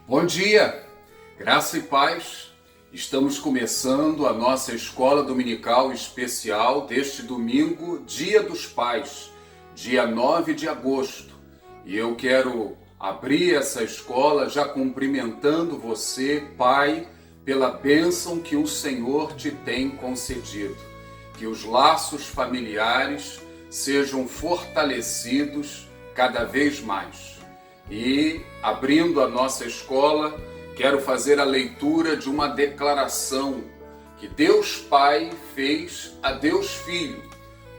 Bom dia, graça e paz. Estamos começando a nossa escola dominical especial deste domingo, Dia dos Pais, dia 9 de agosto. E eu quero abrir essa escola já cumprimentando você, pai, pela bênção que o Senhor te tem concedido. Que os laços familiares sejam fortalecidos cada vez mais. E, abrindo a nossa escola, quero fazer a leitura de uma declaração que Deus Pai fez a Deus Filho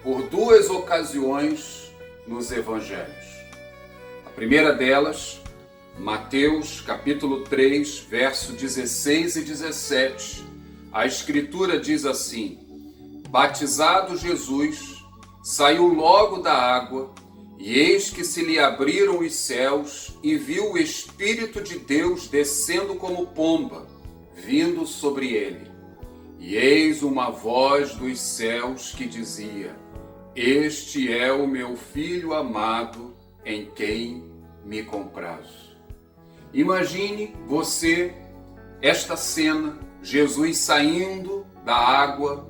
por duas ocasiões nos Evangelhos. A primeira delas, Mateus capítulo 3, verso 16 e 17. A Escritura diz assim: Batizado Jesus, saiu logo da água, e eis que se lhe abriram os céus, e viu o Espírito de Deus descendo como pomba, vindo sobre ele. E eis uma voz dos céus que dizia: Este é o meu Filho amado, em quem me comprazo. Imagine você esta cena, Jesus saindo da água,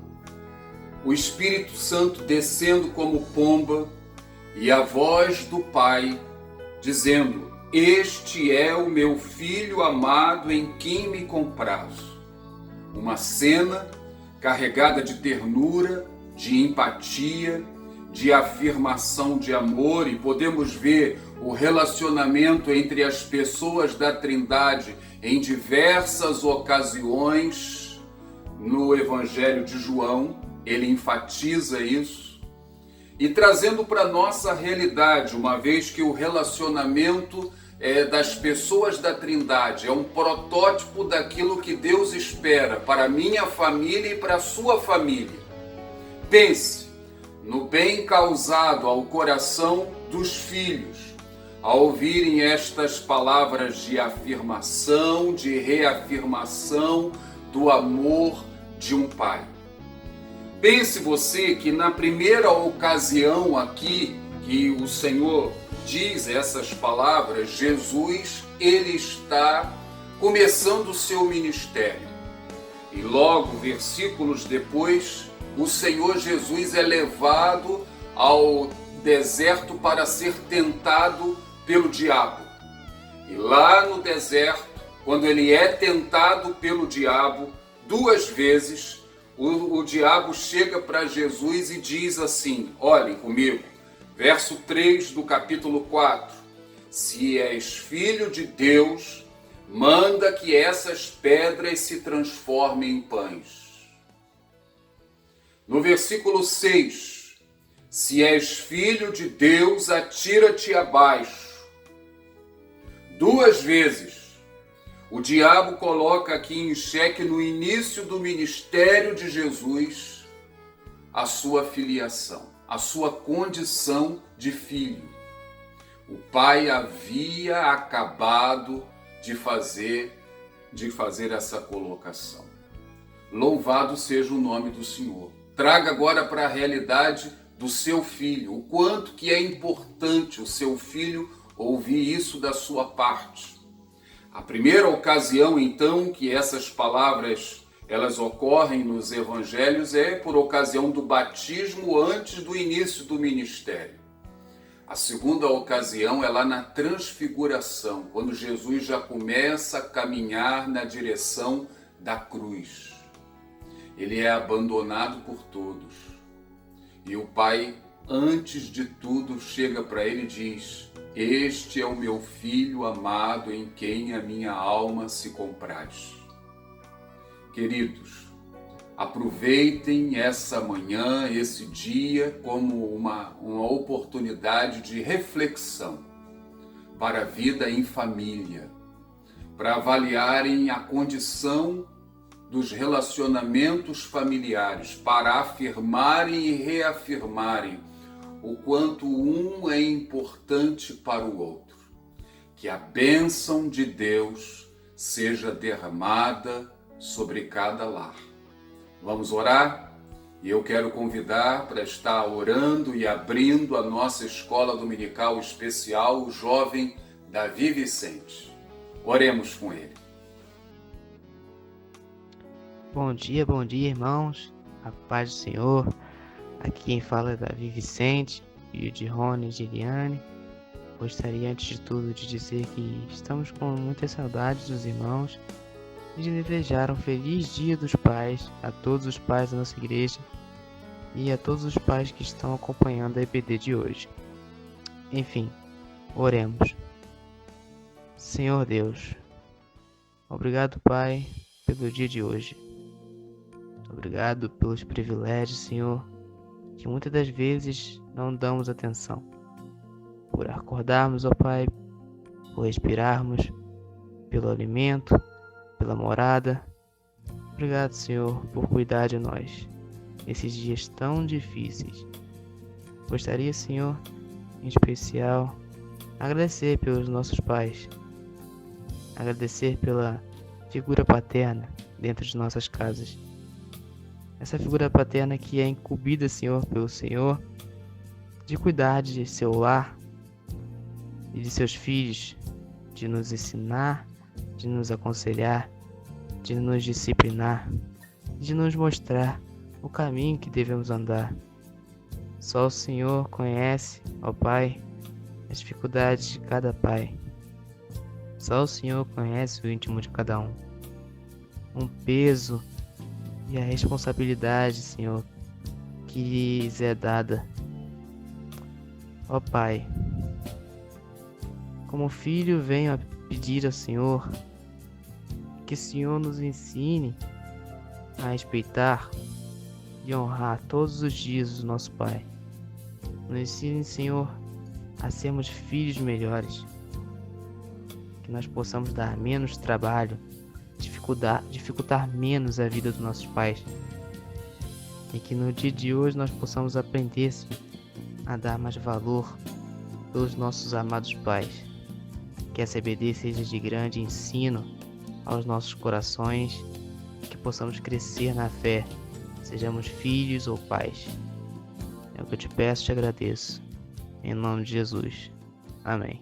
o Espírito Santo descendo como pomba, e a voz do Pai dizendo: Este é o meu Filho amado em quem me comprazo. Uma cena carregada de ternura, de empatia, de afirmação de amor, e podemos ver o relacionamento entre as pessoas da Trindade em diversas ocasiões no Evangelho de João. Ele enfatiza isso. E trazendo para a nossa realidade, uma vez que o relacionamento das pessoas da Trindade é um protótipo daquilo que Deus espera para a minha família e para a sua família. Pense no bem causado ao coração dos filhos ao ouvirem estas palavras de afirmação, de reafirmação do amor de um pai. Pense você que na primeira ocasião aqui que o Senhor diz essas palavras, Jesus, ele está começando o seu ministério. E logo, versículos depois, o Senhor Jesus é levado ao deserto para ser tentado pelo diabo. E lá no deserto, quando ele é tentado pelo diabo duas vezes, o diabo chega para Jesus e diz assim, olhem comigo, verso 3 do capítulo 4, se és filho de Deus, manda que essas pedras se transformem em pães. No versículo 6, se és filho de Deus, atira-te abaixo. Duas vezes. O diabo coloca aqui em xeque, no início do ministério de Jesus, a sua filiação, a sua condição de filho. O pai havia acabado de fazer essa colocação. Louvado seja o nome do Senhor. Traga agora para a realidade do seu filho, o quanto que é importante o seu filho ouvir isso da sua parte. A primeira ocasião, então, que essas palavras elas ocorrem nos evangelhos é por ocasião do batismo antes do início do ministério. A segunda ocasião é lá na transfiguração, quando Jesus já começa a caminhar na direção da cruz. Ele é abandonado por todos. E o Pai, antes de tudo, chega para ele e diz: Este é o meu Filho amado em quem a minha alma se compraz. Queridos, aproveitem essa manhã, esse dia, como uma oportunidade de reflexão para a vida em família, para avaliarem a condição dos relacionamentos familiares, para afirmarem e reafirmarem o quanto um é importante para o outro. Que a bênção de Deus seja derramada sobre cada lar. Vamos orar? E eu quero convidar para estar orando e abrindo a nossa escola dominical especial, o jovem Davi Vicente. Oremos com ele. Bom dia, irmãos. A paz do Senhor. Aqui quem fala é Davi Vicente, filho de Rony e de Eliane. Gostaria antes de tudo de dizer que estamos com muitas saudades dos irmãos e de desejar um feliz Dia dos Pais a todos os pais da nossa igreja e a todos os pais que estão acompanhando a EBD de hoje. Enfim, oremos. Senhor Deus, obrigado, Pai, pelo dia de hoje. Obrigado pelos privilégios, Senhor, que muitas das vezes não damos atenção. Por acordarmos, ó Pai, por respirarmos, pelo alimento, pela morada. Obrigado, Senhor, por cuidar de nós nesses dias tão difíceis. Gostaria, Senhor, em especial, agradecer pelos nossos pais, agradecer pela figura paterna dentro de nossas casas. Essa figura paterna que é incumbida, Senhor, pelo Senhor, de cuidar de seu lar e de seus filhos, de nos ensinar, de nos aconselhar, de nos disciplinar, de nos mostrar o caminho que devemos andar. Só o Senhor conhece, ó Pai, as dificuldades de cada pai. Só o Senhor conhece o íntimo de cada um. Um peso e a responsabilidade, Senhor, que lhes é dada. Ó Pai, como filho venho a pedir ao Senhor que o Senhor nos ensine a respeitar e honrar todos os dias do nosso Pai. Nos ensine, Senhor, a sermos filhos melhores, que nós possamos dar menos trabalho, dificultar menos a vida dos nossos pais, e que no dia de hoje nós possamos aprender, Senhor, a dar mais valor pelos nossos amados pais. Que essa EBD seja de grande ensino aos nossos corações, que possamos crescer na fé, sejamos filhos ou pais. É o que eu te peço e te agradeço. Em nome de Jesus. Amém.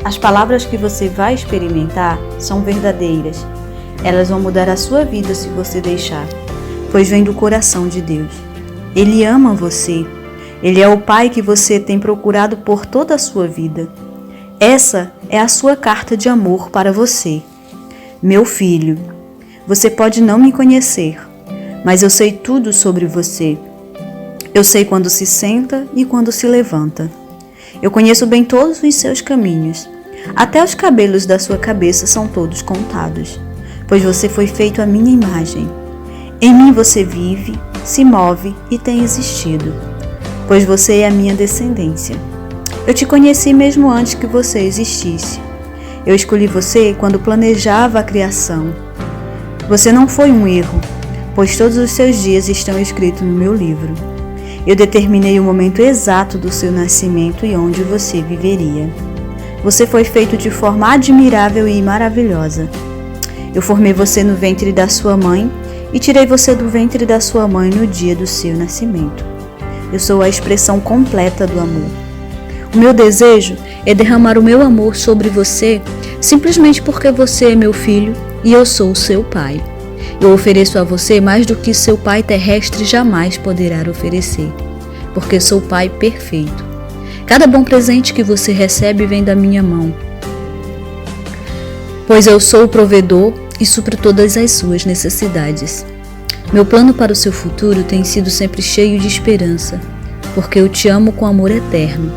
As palavras que você vai experimentar são verdadeiras. Elas vão mudar a sua vida se você deixar, pois vem do coração de Deus. Ele ama você. Ele é o Pai que você tem procurado por toda a sua vida. Essa é a sua carta de amor para você. Meu filho, você pode não me conhecer, mas eu sei tudo sobre você. Eu sei quando se senta e quando se levanta. Eu conheço bem todos os seus caminhos. Até os cabelos da sua cabeça são todos contados, pois você foi feito à minha imagem. Em mim você vive, se move e tem existido, pois você é a minha descendência. Eu te conheci mesmo antes que você existisse. Eu escolhi você quando planejava a criação. Você não foi um erro, pois todos os seus dias estão escritos no meu livro. Eu determinei o momento exato do seu nascimento e onde você viveria. Você foi feito de forma admirável e maravilhosa. Eu formei você no ventre da sua mãe e tirei você do ventre da sua mãe no dia do seu nascimento. Eu sou a expressão completa do amor. O meu desejo é derramar o meu amor sobre você simplesmente porque você é meu filho e eu sou o seu pai. Eu ofereço a você mais do que seu pai terrestre jamais poderá oferecer, porque sou pai perfeito. Cada bom presente que você recebe vem da minha mão, pois eu sou o provedor e supro todas as suas necessidades. Meu plano para o seu futuro tem sido sempre cheio de esperança, porque eu te amo com amor eterno.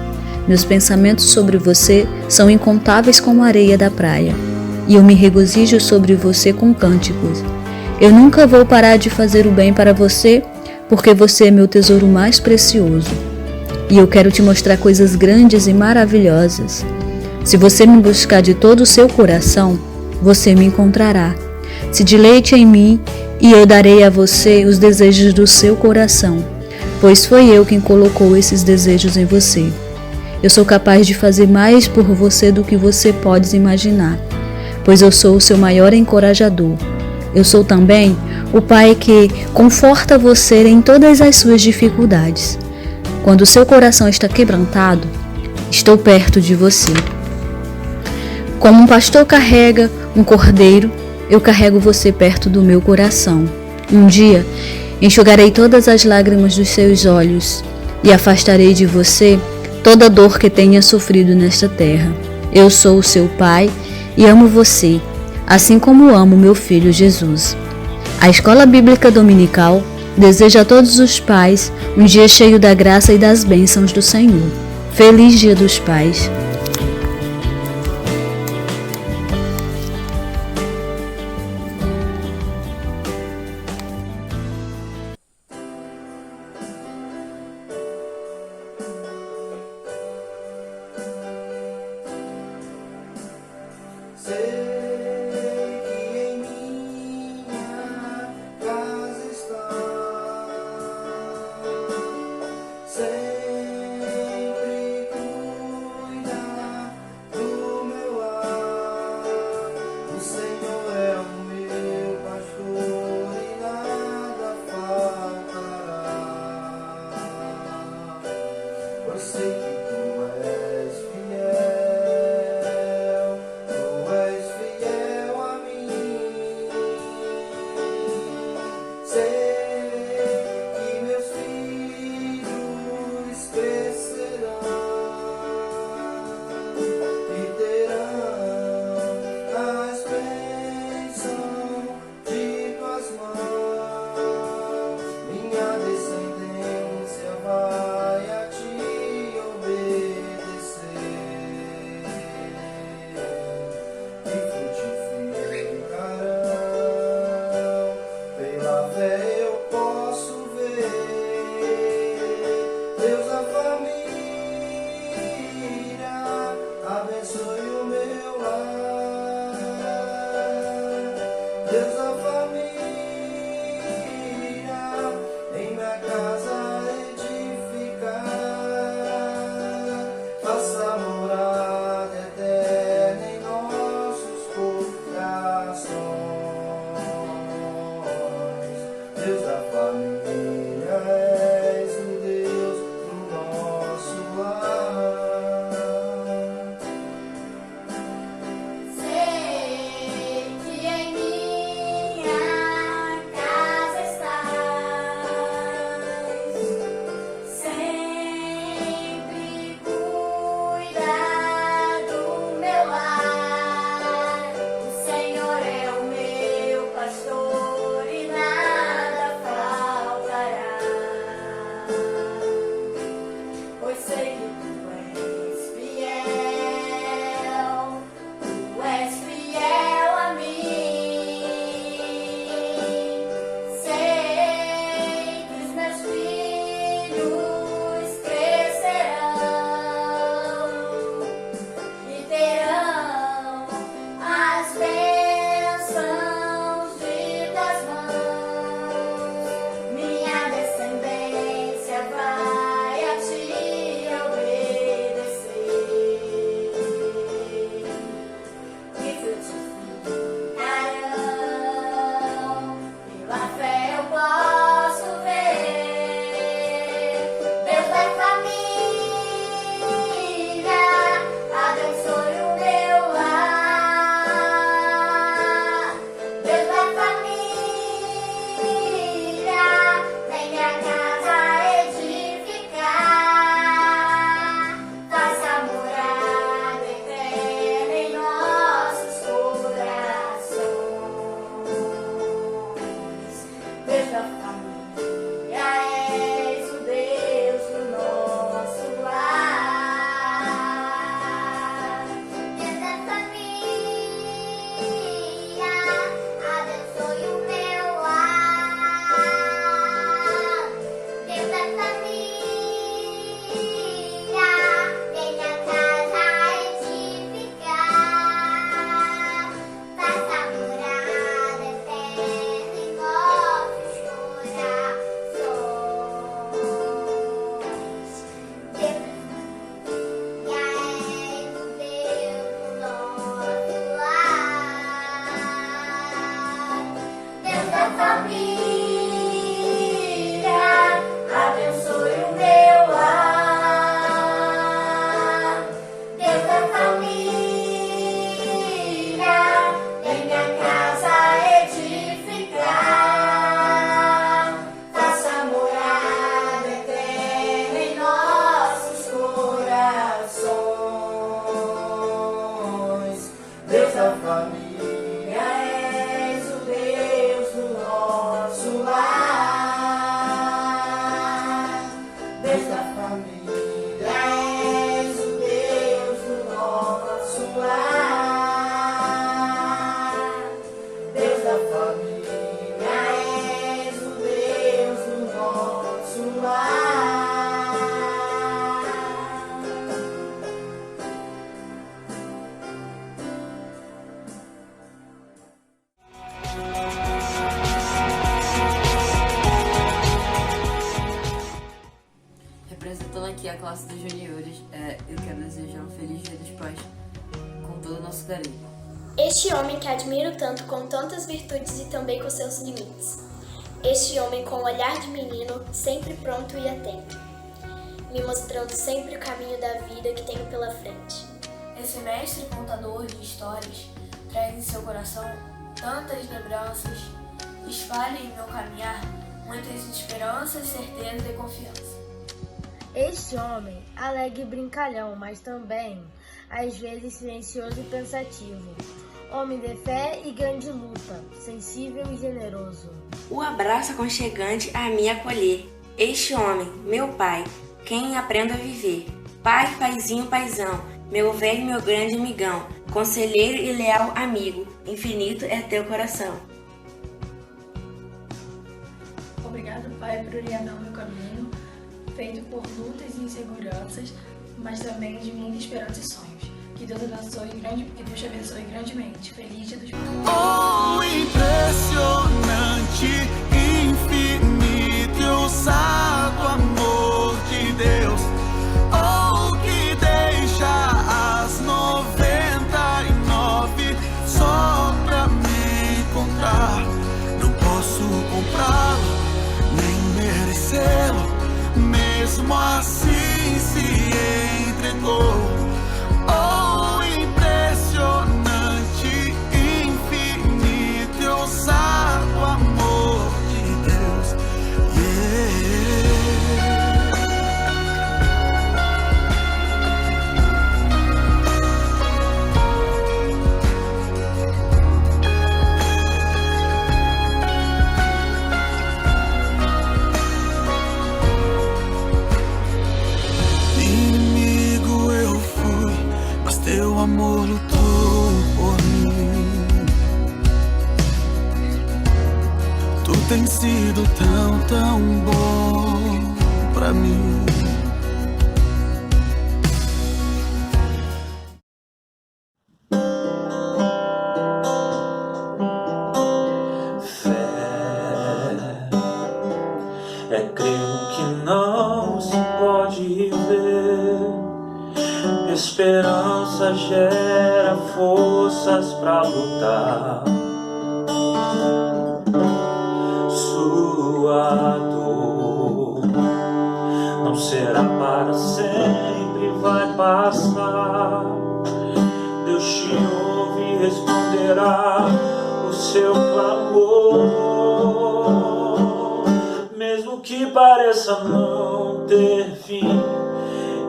Meus pensamentos sobre você são incontáveis como a areia da praia, e eu me regozijo sobre você com cânticos. Eu nunca vou parar de fazer o bem para você, porque você é meu tesouro mais precioso. E eu quero te mostrar coisas grandes e maravilhosas. Se você me buscar de todo o seu coração, você me encontrará. Se deleite em mim, e eu darei a você os desejos do seu coração, pois foi eu quem colocou esses desejos em você. Eu sou capaz de fazer mais por você do que você pode imaginar, pois eu sou o seu maior encorajador. Eu sou também o Pai que conforta você em todas as suas dificuldades. Quando o seu coração está quebrantado, estou perto de você. Como um pastor carrega um cordeiro, eu carrego você perto do meu coração. Um dia, enxugarei todas as lágrimas dos seus olhos e afastarei de você toda dor que tenha sofrido nesta terra. Eu sou o seu Pai e amo você, assim como amo meu filho Jesus. A Escola Bíblica Dominical deseja a todos os pais um dia cheio da graça e das bênçãos do Senhor. Feliz Dia dos Pais! a classe dos juniores, eu quero desejar um feliz Dia dos Pais com todo o nosso carinho. Este homem que admiro tanto com tantas virtudes e também com seus limites. Este homem com o olhar de menino, sempre pronto e atento, me mostrando sempre o caminho da vida que tenho pela frente. Esse mestre contador de histórias traz em seu coração tantas lembranças, espalha em meu caminhar muitas esperanças, certeza e confiança. Este homem, alegre e brincalhão, mas também, às vezes, silencioso e pensativo. Homem de fé e grande luta, sensível e generoso. O abraço aconchegante a me acolher. Este homem, meu pai, quem aprendo a viver. Pai, paizinho, paizão, meu velho, meu grande amigão, conselheiro e leal amigo, infinito é teu coração. Obrigado, Pai, por orientar o meu caminho, feito por lutas e inseguranças, mas também de muita esperança e sonhos. Que Deus te abençoe grandemente. Feliz Dia dos Pais. Oh, impressionante, infinito e ousado amor de Deus. Oh, que deixa as 99 só pra me encontrar. Não posso comprá-lo, nem merecê-lo, mesmo assim se entregou. Oh, impressionante, infinito e ousado amor de Deus. Inimigo eu fui, mas teu amor lutou por mim. Tu tens sido tão, tão bom pra mim. É crer no que não se pode ver. Esperança gera forças pra lutar. Sua dor não será para sempre, vai passar. Deus te ouve e responderá o seu clamor. Mesmo que pareça não ter fim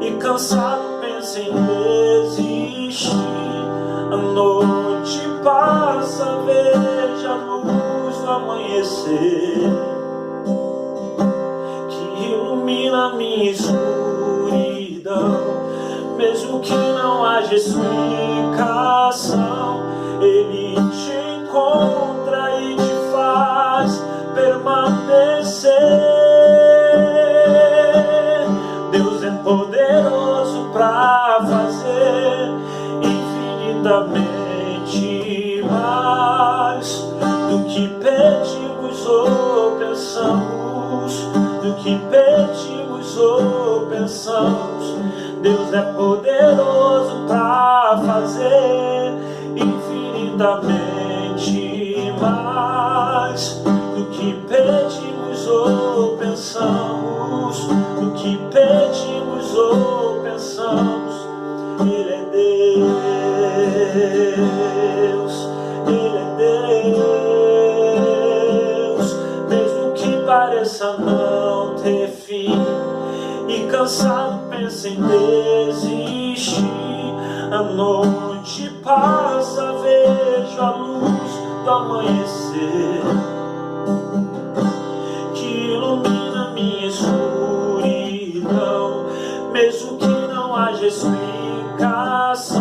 e cansado pense em desistir, a noite passa, veja a luz do amanhecer que ilumina minha escuridão. Mesmo que não haja explicação, Ele te encontra e te faz permanecer. Deus é poderoso pra fazer infinitamente mais do que pedimos ou pensamos, do que pedimos ou pensamos. Deus é poderoso pra fazer infinitamente mais do que pedimos ou pensamos, do que pedimos ou pensamos. Ele é Deus, Ele é Deus. Mesmo que pareça não ter fim e cansado pensa em desistir, a noite passa, vejo a luz do amanhecer que ilumina minha escuridão. Mesmo que não haja explicação,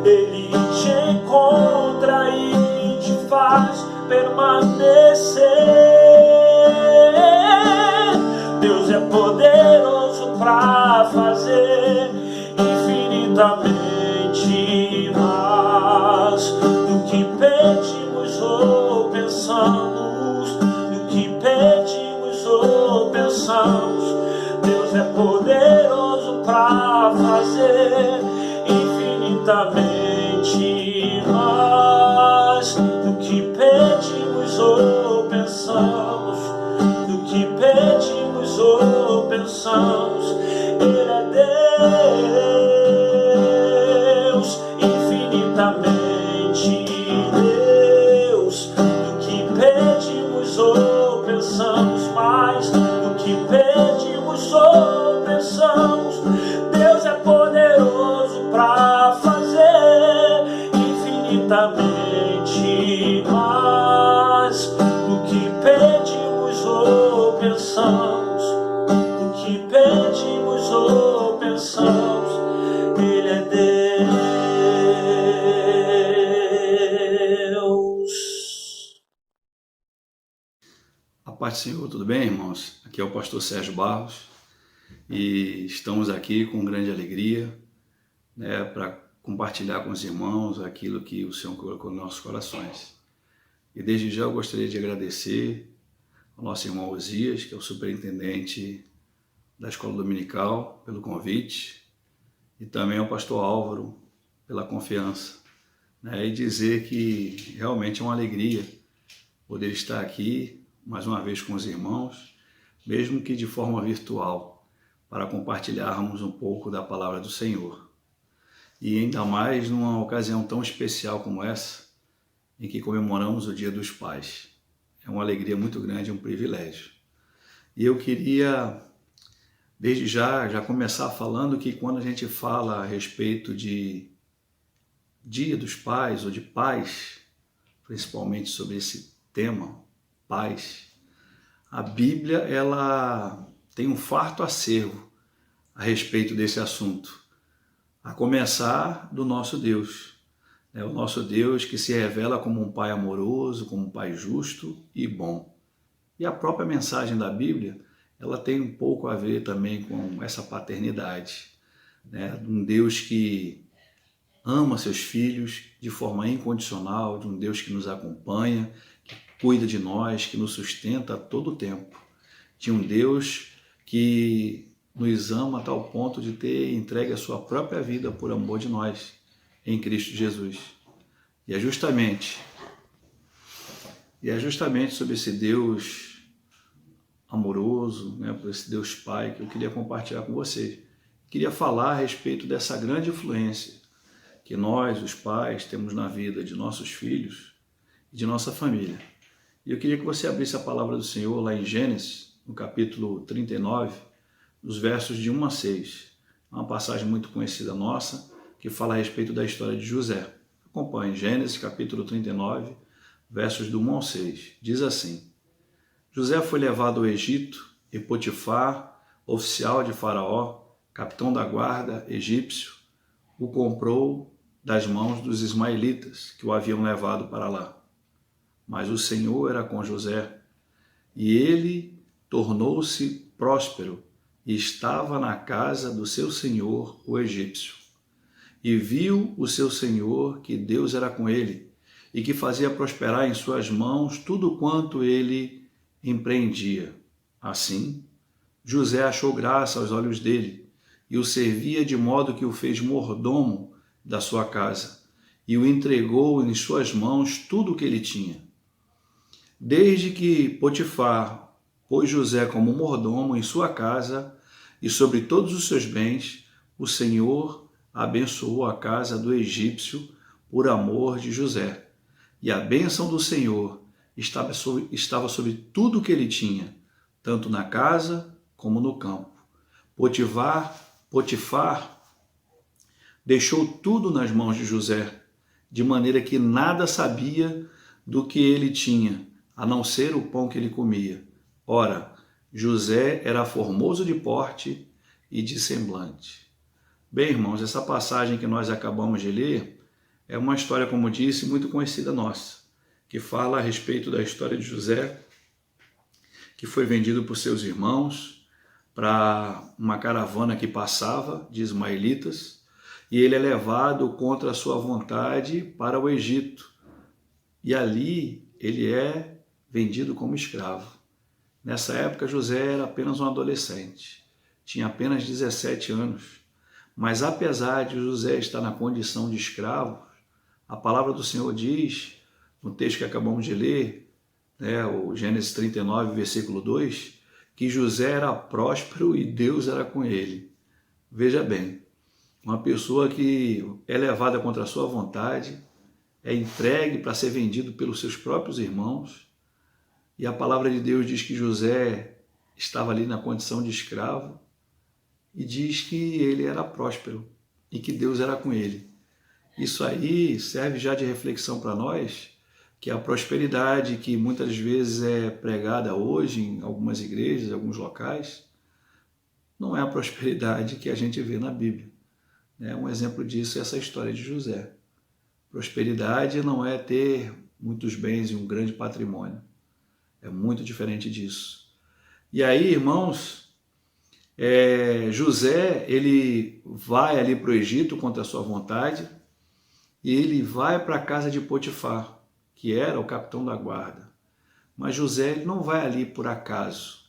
Ele te encontra e te faz permanecer. Deus é poderoso pra fazer infinitamente mais do que pedimos ou pensamos, do que pedimos ou pensamos. Deus é poderoso fazer infinitamente mais do que pedimos ou pensamos, do que pedimos ou pensamos. Ele é Deus, infinitamente Deus, do que pedimos ou pensamos, mais do que pedimos ou pensamos. Deus é poderoso para fazer infinitamente mais do que pedimos ou pensamos, do que pedimos ou pensamos. Ele é Deus. A paz do Senhor, tudo bem, irmãos? Aqui é o pastor Sérgio Barros e estamos aqui com grande alegria, né, para compartilhar com os irmãos aquilo que o Senhor colocou nos nossos corações. E desde já eu gostaria de agradecer ao nosso irmão Osias, que é o superintendente da Escola Dominical, pelo convite, e também ao pastor Álvaro pela confiança, né, e dizer que realmente é uma alegria poder estar aqui mais uma vez com os irmãos, mesmo que de forma virtual, para compartilharmos um pouco da palavra do Senhor. E ainda mais numa ocasião tão especial como essa, em que comemoramos o Dia dos Pais. É uma alegria muito grande, um privilégio. E eu queria, desde já começar falando que quando a gente fala a respeito de Dia dos Pais ou de pais, principalmente sobre esse tema, pais, a Bíblia ela tem um farto acervo a respeito desse assunto, a começar do nosso Deus, né? O nosso Deus que se revela como um Pai amoroso, como um Pai justo e bom. E a própria mensagem da Bíblia, ela tem um pouco a ver também com essa paternidade, né? Um Deus que ama seus filhos de forma incondicional, de um Deus que nos acompanha, que cuida de nós, que nos sustenta a todo tempo, de um Deus que nos ama a tal ponto de ter entregue a sua própria vida por amor de nós, em Cristo Jesus. E é justamente sobre esse Deus amoroso, né, por esse Deus Pai, que eu queria compartilhar com vocês. Queria falar a respeito dessa grande influência que nós, os pais, temos na vida de nossos filhos e de nossa família. E eu queria que você abrisse a palavra do Senhor lá em Gênesis, no capítulo 39, dos versos de 1 a 6. É uma passagem muito conhecida nossa, que fala a respeito da história de José. Acompanhe Gênesis, capítulo 39, versos do 1 ao 6. Diz assim: José foi levado ao Egito e Potifar, oficial de Faraó, capitão da guarda egípcio, o comprou das mãos dos ismaelitas que o haviam levado para lá. Mas o Senhor era com José, e ele tornou-se próspero e estava na casa do seu senhor, o egípcio. E viu o seu senhor que Deus era com ele e que fazia prosperar em suas mãos tudo quanto ele empreendia. Assim, José achou graça aos olhos dele e o servia de modo que o fez mordomo da sua casa e o entregou em suas mãos tudo o que ele tinha. Desde que Potifar pôs José como mordomo em sua casa e sobre todos os seus bens, o Senhor abençoou a casa do egípcio por amor de José. E a bênção do Senhor estava sobre tudo o que ele tinha, tanto na casa como no campo. Potifar deixou tudo nas mãos de José, de maneira que nada sabia do que ele tinha, a não ser o pão que ele comia. Ora, José era formoso de porte e de semblante. Bem, irmãos, essa passagem que nós acabamos de ler é uma história, como disse, muito conhecida nossa, que fala a respeito da história de José, que foi vendido por seus irmãos para uma caravana que passava de ismaelitas, e ele é levado contra a sua vontade para o Egito. E ali ele é vendido como escravo. Nessa época, José era apenas um adolescente, tinha apenas 17 anos, Mas apesar de José estar na condição de escravo, a palavra do Senhor diz, no texto que acabamos de ler, o Gênesis 39, versículo 2, que José era próspero e Deus era com ele. Veja bem, uma pessoa que é levada contra a sua vontade, é entregue para ser vendido pelos seus próprios irmãos, e a palavra de Deus diz que José estava ali na condição de escravo, e diz que ele era próspero e que Deus era com ele. Isso aí serve já de reflexão para nós, que a prosperidade que muitas vezes é pregada hoje em algumas igrejas, em alguns locais, não é a prosperidade que a gente vê na Bíblia. Um exemplo disso é essa história de José. Prosperidade não é ter muitos bens e um grande patrimônio. É muito diferente disso. E aí, irmãos, José, ele vai ali para o Egito contra a sua vontade e ele vai para a casa de Potifar, que era o capitão da guarda. Mas José ele não vai ali por acaso.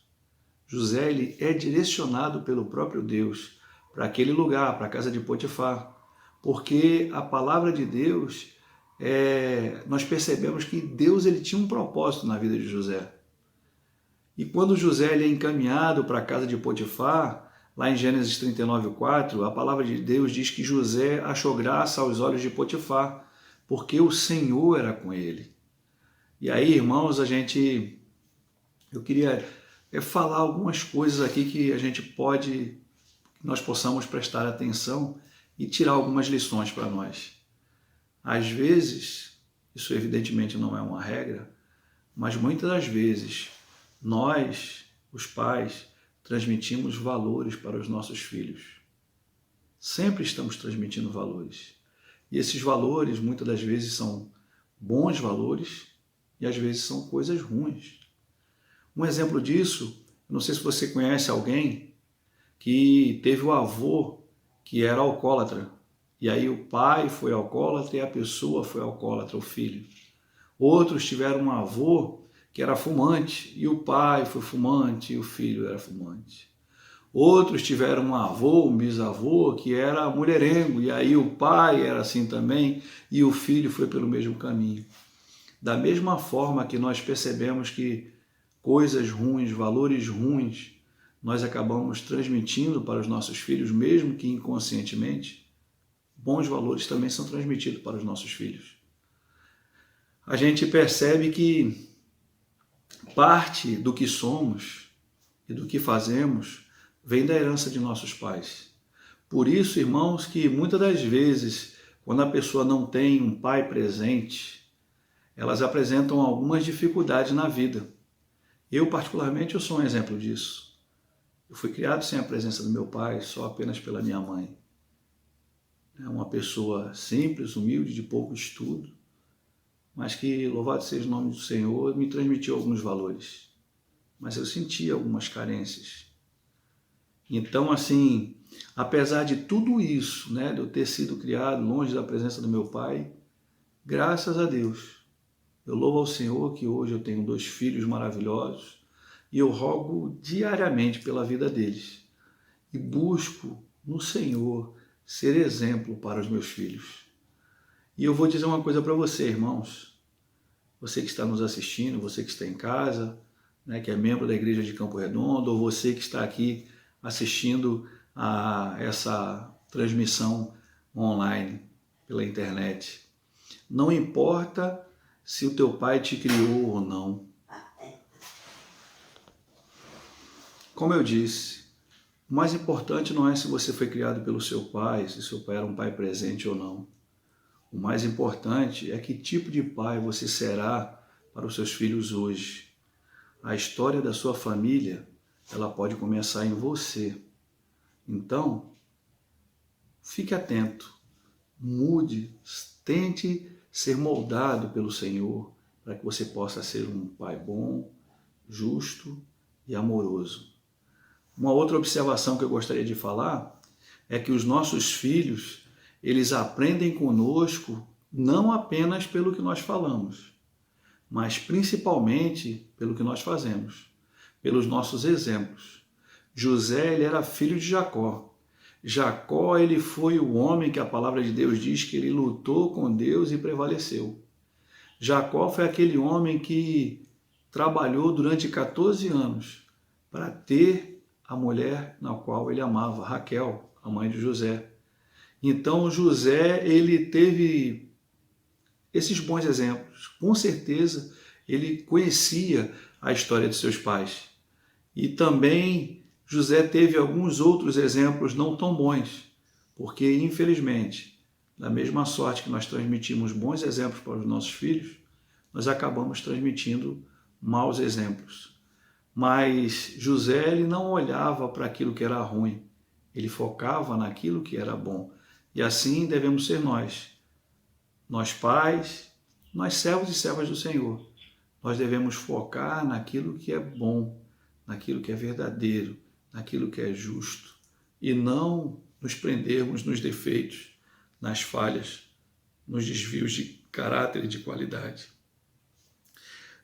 José ele é direcionado pelo próprio Deus para aquele lugar, para a casa de Potifar, porque a palavra de Deus, nós percebemos que Deus ele tinha um propósito na vida de José. E quando José ele é encaminhado para a casa de Potifar, lá em Gênesis 39:4, a palavra de Deus diz que José achou graça aos olhos de Potifar, porque o Senhor era com ele. E aí, irmãos, eu queria falar algumas coisas aqui que nós possamos prestar atenção e tirar algumas lições para nós. Às vezes, isso evidentemente não é uma regra, mas muitas das vezes nós, os pais, transmitimos valores para os nossos filhos. Sempre estamos transmitindo valores. E esses valores, muitas das vezes, são bons valores e às vezes são coisas ruins. Um exemplo disso, não sei se você conhece alguém que teve o avô que era alcoólatra. E aí o pai foi alcoólatra e a pessoa foi alcoólatra, o filho. Outros tiveram um avô que era fumante e o pai foi fumante e o filho era fumante. Outros tiveram um avô, um bisavô, que era mulherengo, e aí o pai era assim também, e o filho foi pelo mesmo caminho. Da mesma forma que nós percebemos que coisas ruins, valores ruins, nós acabamos transmitindo para os nossos filhos, mesmo que inconscientemente, bons valores também são transmitidos para os nossos filhos. A gente percebe que parte do que somos e do que fazemos vem da herança de nossos pais. Por isso, irmãos, que muitas das vezes, quando a pessoa não tem um pai presente, elas apresentam algumas dificuldades na vida. Eu, particularmente, eu sou um exemplo disso. Eu fui criado sem a presença do meu pai, só apenas pela minha mãe. É uma pessoa simples, humilde, de pouco estudo, mas que, louvado seja o nome do Senhor, me transmitiu alguns valores. Mas eu sentia algumas carências. Então, assim, apesar de tudo isso, de eu ter sido criado longe da presença do meu pai, graças a Deus, eu louvo ao Senhor que hoje eu tenho 2 filhos maravilhosos e eu rogo diariamente pela vida deles e busco no Senhor ser exemplo para os meus filhos. E eu vou dizer uma coisa para você, irmãos, você que está nos assistindo, você que está em casa, que é membro da Igreja de Campo Redondo, ou você que está aqui assistindo a essa transmissão online pela internet. Não importa se o teu pai te criou ou não. Como eu disse, o mais importante não é se você foi criado pelo seu pai, se seu pai era um pai presente ou não. O mais importante é que tipo de pai você será para os seus filhos hoje. A história da sua família, ela pode começar em você. Então, fique atento, mude, tente ser moldado pelo Senhor para que você possa ser um pai bom, justo e amoroso. Uma outra observação que eu gostaria de falar é que os nossos filhos, eles aprendem conosco não apenas pelo que nós falamos, mas principalmente pelo que nós fazemos, pelos nossos exemplos. José, ele era filho de Jacó. Jacó, ele foi o homem que a palavra de Deus diz que ele lutou com Deus e prevaleceu. Jacó foi aquele homem que trabalhou durante 14 anos para ter a mulher na qual ele amava, Raquel, a mãe de José. Então José, ele teve esses bons exemplos. Com certeza ele conhecia a história de seus pais. E também José teve alguns outros exemplos não tão bons, porque infelizmente, da mesma sorte que nós transmitimos bons exemplos para os nossos filhos, nós acabamos transmitindo maus exemplos. Mas José, ele não olhava para aquilo que era ruim, ele focava naquilo que era bom. E assim devemos ser nós pais, nós servos e servas do Senhor. Nós devemos focar naquilo que é bom, naquilo que é verdadeiro, naquilo que é justo, e não nos prendermos nos defeitos, nas falhas, nos desvios de caráter e de qualidade.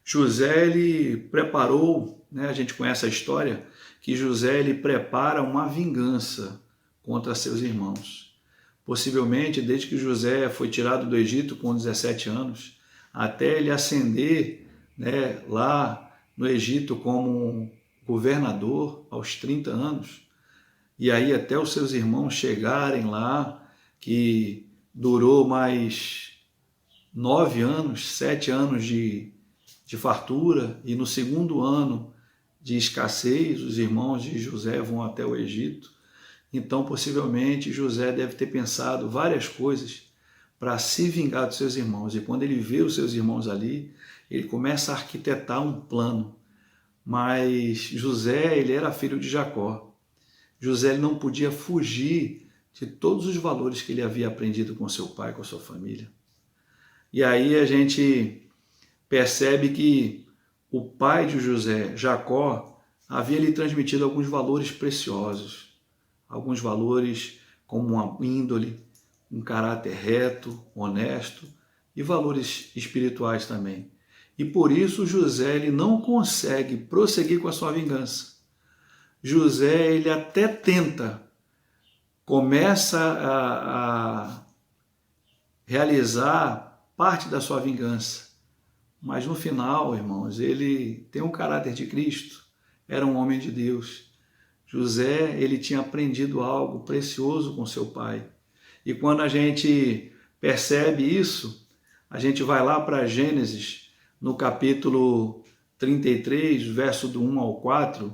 José, ele preparou, a gente conhece a história, que José, ele prepara uma vingança contra seus irmãos. Possivelmente, desde que José foi tirado do Egito com 17 anos, até ele ascender lá no Egito como governador aos 30 anos, e aí até os seus irmãos chegarem lá, que durou mais 9 anos, 7 anos de fartura, e no segundo ano de escassez, os irmãos de José vão até o Egito. Então, possivelmente, José deve ter pensado várias coisas para se vingar dos seus irmãos. E quando ele vê os seus irmãos ali, ele começa a arquitetar um plano. Mas José, ele era filho de Jacó. José, ele não podia fugir de todos os valores que ele havia aprendido com seu pai, com a sua família. E aí a gente percebe que o pai de José, Jacó, havia lhe transmitido alguns valores preciosos, alguns valores como uma índole, um caráter reto, honesto e valores espirituais também. E por isso José, ele não consegue prosseguir com a sua vingança. José, ele até tenta, começa a realizar parte da sua vingança. Mas no final, irmãos, ele tem um caráter de Cristo, era um homem de Deus. José, ele tinha aprendido algo precioso com seu pai. E quando a gente percebe isso, a gente vai lá para Gênesis, no capítulo 33, verso do 1 ao 4,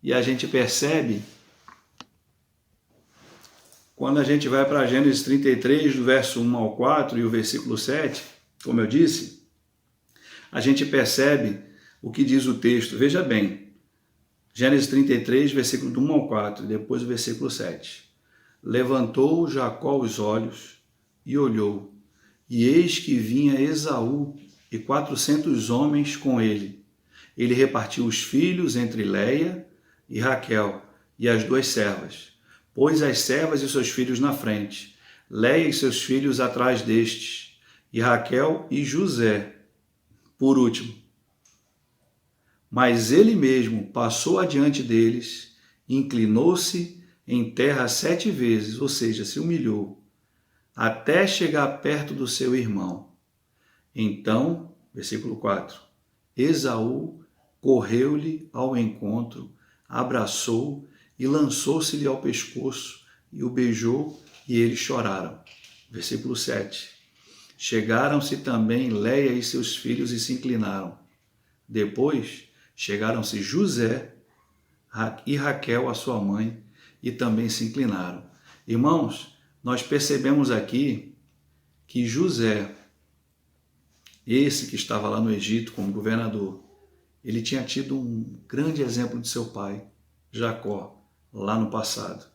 e a gente percebe, quando a gente vai para Gênesis 33, do verso 1 ao 4 e o versículo 7, como eu disse, a gente percebe o que diz o texto. Veja bem, Gênesis 33, versículo do 1 ao 4, e depois o versículo 7. Levantou Jacó os olhos e olhou, e eis que vinha Esaú e 400 homens com ele. Ele repartiu os filhos entre Leia e Raquel e as 2 servas. Pôs as servas e seus filhos na frente, Leia e seus filhos atrás destes, e Raquel e José por último. Mas ele mesmo passou adiante deles, inclinou-se em terra 7 vezes, ou seja, se humilhou, até chegar perto do seu irmão. Então, versículo 4, Esaú correu-lhe ao encontro, abraçou e lançou-se-lhe ao pescoço e o beijou, e eles choraram. Versículo 7. Chegaram-se também Leia e seus filhos e se inclinaram. Depois chegaram-se José e Raquel, a sua mãe, e também se inclinaram. Irmãos, nós percebemos aqui que José, esse que estava lá no Egito como governador, ele tinha tido um grande exemplo de seu pai, Jacó, lá no passado,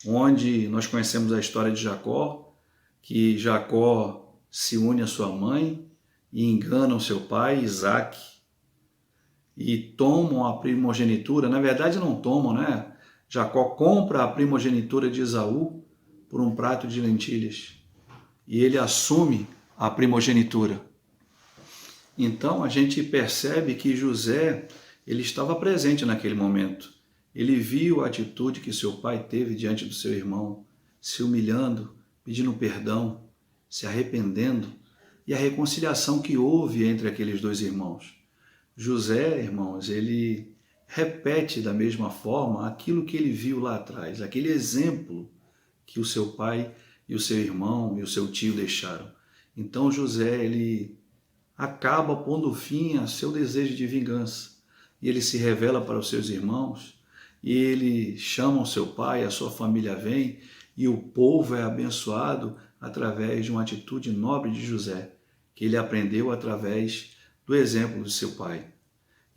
onde nós conhecemos a história de Jacó, que Jacó se une à sua mãe e enganam seu pai, Isaac, e tomam a primogenitura. Na verdade não tomam, né? Jacó compra a primogenitura de Esaú por um prato de lentilhas e ele assume a primogenitura. Então a gente percebe que José, ele estava presente naquele momento. Ele viu a atitude que seu pai teve diante do seu irmão, se humilhando, pedindo perdão, se arrependendo, e a reconciliação que houve entre aqueles dois irmãos. José, irmãos, ele repete da mesma forma aquilo que ele viu lá atrás, aquele exemplo que o seu pai e o seu irmão e o seu tio deixaram. Então José, ele acaba pondo fim a seu desejo de vingança, e ele se revela para os seus irmãos, e ele chama o seu pai, a sua família vem, e o povo é abençoado através de uma atitude nobre de José, que ele aprendeu através do exemplo do seu pai.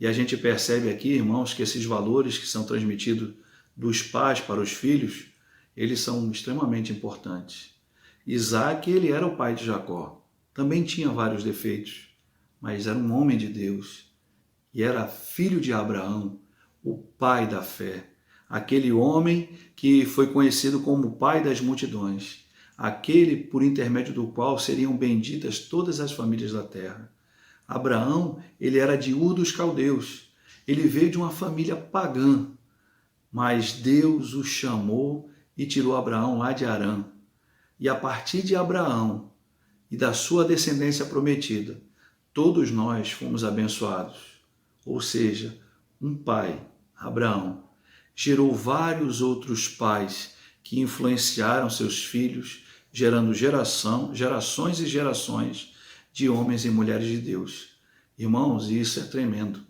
E a gente percebe aqui, irmãos, que esses valores que são transmitidos dos pais para os filhos, eles são extremamente importantes. Isaac, ele era o pai de Jacó, também tinha vários defeitos, mas era um homem de Deus, e era filho de Abraão, o pai da fé, aquele homem que foi conhecido como o pai das multidões, aquele por intermédio do qual seriam benditas todas as famílias da terra. Abraão, ele era de Ur dos Caldeus, ele veio de uma família pagã, mas Deus o chamou e tirou Abraão lá de Harã. E a partir de Abraão e da sua descendência prometida, todos nós fomos abençoados. Ou seja, um pai, Abraão, gerou vários outros pais que influenciaram seus filhos, gerando gerações e gerações de homens e mulheres de Deus. Irmãos, isso é tremendo.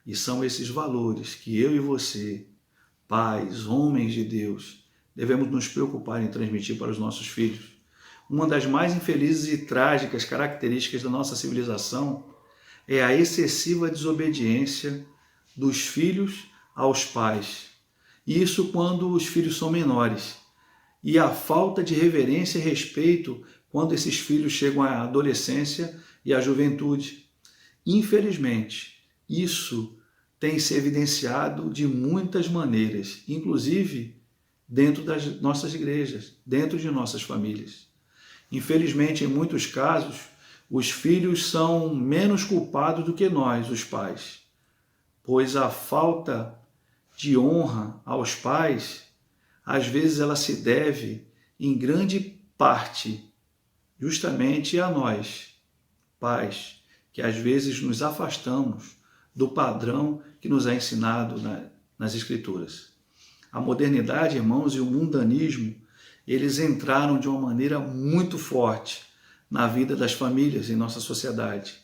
E são esses valores que eu e você, pais, homens de Deus, devemos nos preocupar em transmitir para os nossos filhos. Uma das mais infelizes e trágicas características da nossa civilização é a excessiva desobediência dos filhos aos pais. Isso quando os filhos são menores. E a falta de reverência e respeito quando esses filhos chegam à adolescência e à juventude. Infelizmente, isso tem se evidenciado de muitas maneiras, inclusive dentro das nossas igrejas, dentro de nossas famílias. Infelizmente, em muitos casos, os filhos são menos culpados do que nós, os pais, pois a falta de honra aos pais, às vezes ela se deve, em grande parte, justamente a nós, pais, que às vezes nos afastamos do padrão que nos é ensinado nas Escrituras. A modernidade, irmãos, e o mundanismo, eles entraram de uma maneira muito forte na vida das famílias em nossa sociedade.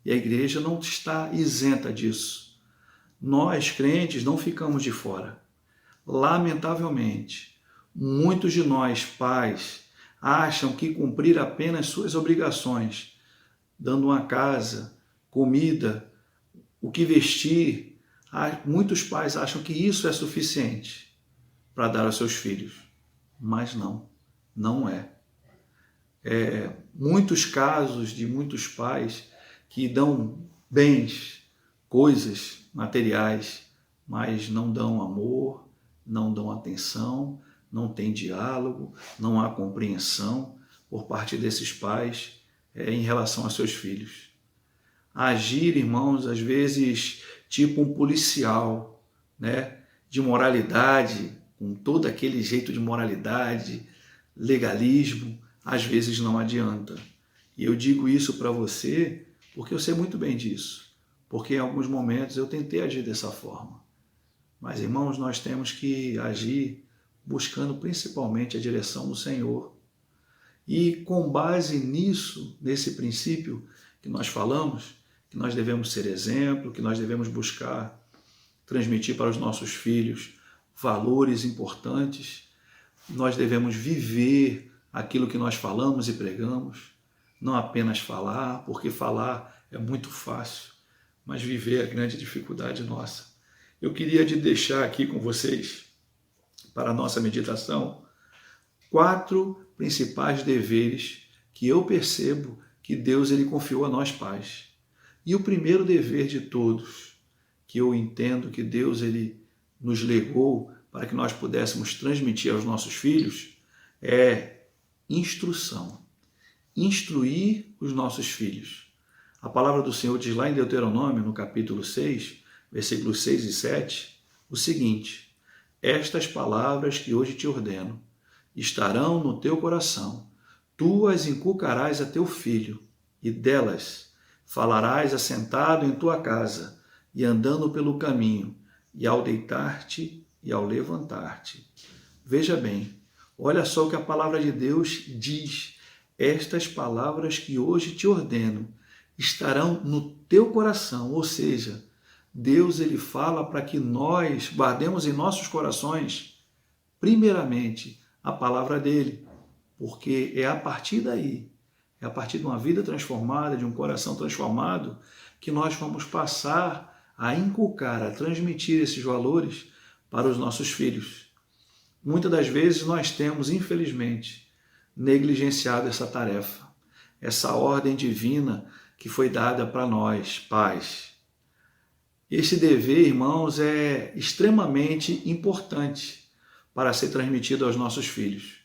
E a igreja não está isenta disso. Nós, crentes, não ficamos de fora. Lamentavelmente, muitos de nós, pais, acham que cumprir apenas suas obrigações, dando uma casa, comida, o que vestir, muitos pais acham que isso é suficiente para dar aos seus filhos. Mas não é. Muitos casos de muitos pais que dão bens, coisas materiais, mas não dão amor, não dão atenção, não tem diálogo, não há compreensão por parte desses pais em relação a seus filhos. Agir, irmãos, às vezes tipo um policial, né, de moralidade, com todo aquele jeito de moralidade, legalismo, às vezes não adianta. E eu digo isso para você porque eu sei muito bem disso, porque em alguns momentos eu tentei agir dessa forma. Mas, irmãos, nós temos que agir buscando principalmente a direção do Senhor. E com base nisso, nesse princípio que nós falamos, que nós devemos ser exemplo, que nós devemos buscar transmitir para os nossos filhos valores importantes, nós devemos viver aquilo que nós falamos e pregamos, não apenas falar, porque falar é muito fácil, mas viver é a grande dificuldade nossa. Eu queria deixar aqui com vocês, para a nossa meditação, 4 principais deveres que eu percebo que Deus ele confiou a nós pais. E o primeiro dever de todos, que eu entendo que Deus ele nos legou para que nós pudéssemos transmitir aos nossos filhos, é instrução. Instruir os nossos filhos. A palavra do Senhor diz lá em Deuteronômio, no capítulo 6, versículos 6 e 7, o seguinte: estas palavras que hoje te ordeno estarão no teu coração. Tu as inculcarás a teu filho, e delas falarás assentado em tua casa e andando pelo caminho, e ao deitar-te e ao levantar-te. Veja bem, olha só o que a palavra de Deus diz. Estas palavras que hoje te ordeno estarão no teu coração, ou seja, Deus ele fala para que nós guardemos em nossos corações, primeiramente, a palavra dele, porque é a partir daí, é a partir de uma vida transformada, de um coração transformado, que nós vamos passar a inculcar, a transmitir esses valores para os nossos filhos. Muitas das vezes nós temos, infelizmente, negligenciado essa tarefa, essa ordem divina que foi dada para nós, pais. Esse dever, irmãos, é extremamente importante para ser transmitido aos nossos filhos.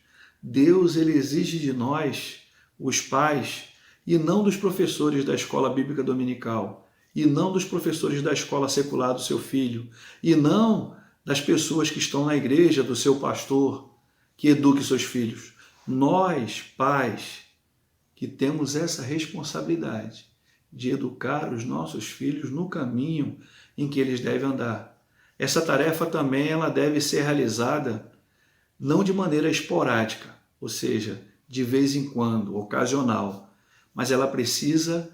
Deus ele exige de nós, os pais, e não dos professores da escola bíblica dominical, e não dos professores da escola secular do seu filho, e não das pessoas que estão na igreja do seu pastor, que eduque seus filhos. Nós, pais, que temos essa responsabilidade de educar os nossos filhos no caminho em que eles devem andar. Essa tarefa também ela deve ser realizada não de maneira esporádica, ou seja, de vez em quando, ocasional, mas ela precisa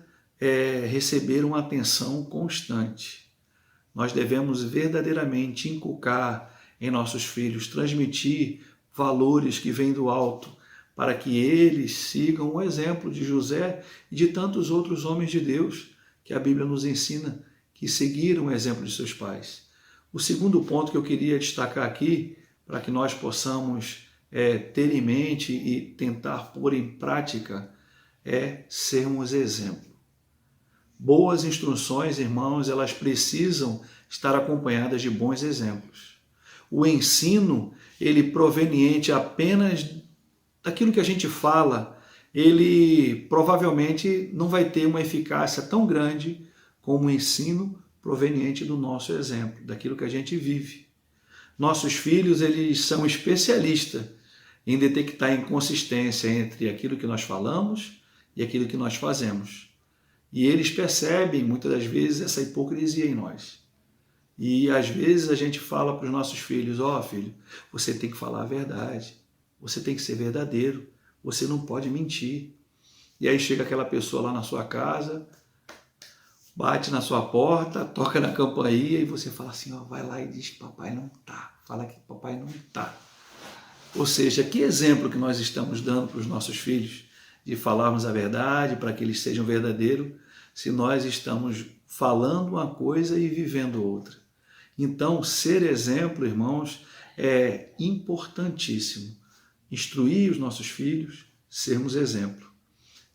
receber uma atenção constante. Nós devemos verdadeiramente inculcar em nossos filhos, transmitir valores que vêm do alto, para que eles sigam o exemplo de José e de tantos outros homens de Deus que a Bíblia nos ensina que seguiram o exemplo de seus pais. O segundo ponto que eu queria destacar aqui, para que nós possamos ter em mente e tentar pôr em prática, é sermos exemplo. Boas instruções, irmãos, elas precisam estar acompanhadas de bons exemplos. O ensino, ele proveniente apenas daquilo que a gente fala, ele provavelmente não vai ter uma eficácia tão grande como o ensino proveniente do nosso exemplo, daquilo que a gente vive. Nossos filhos, eles são especialistas em detectar inconsistência entre aquilo que nós falamos e aquilo que nós fazemos. E eles percebem, muitas das vezes, essa hipocrisia em nós. E às vezes a gente fala para os nossos filhos, filho, você tem que falar a verdade, você tem que ser verdadeiro, você não pode mentir. E aí chega aquela pessoa lá na sua casa, bate na sua porta, toca na campainha e você fala assim, vai lá e diz que papai não está, fala que papai não está. Ou seja, que exemplo que nós estamos dando para os nossos filhos de falarmos a verdade, para que eles sejam verdadeiros, se nós estamos falando uma coisa e vivendo outra. Então, ser exemplo, irmãos, é importantíssimo. Instruir os nossos filhos, sermos exemplo.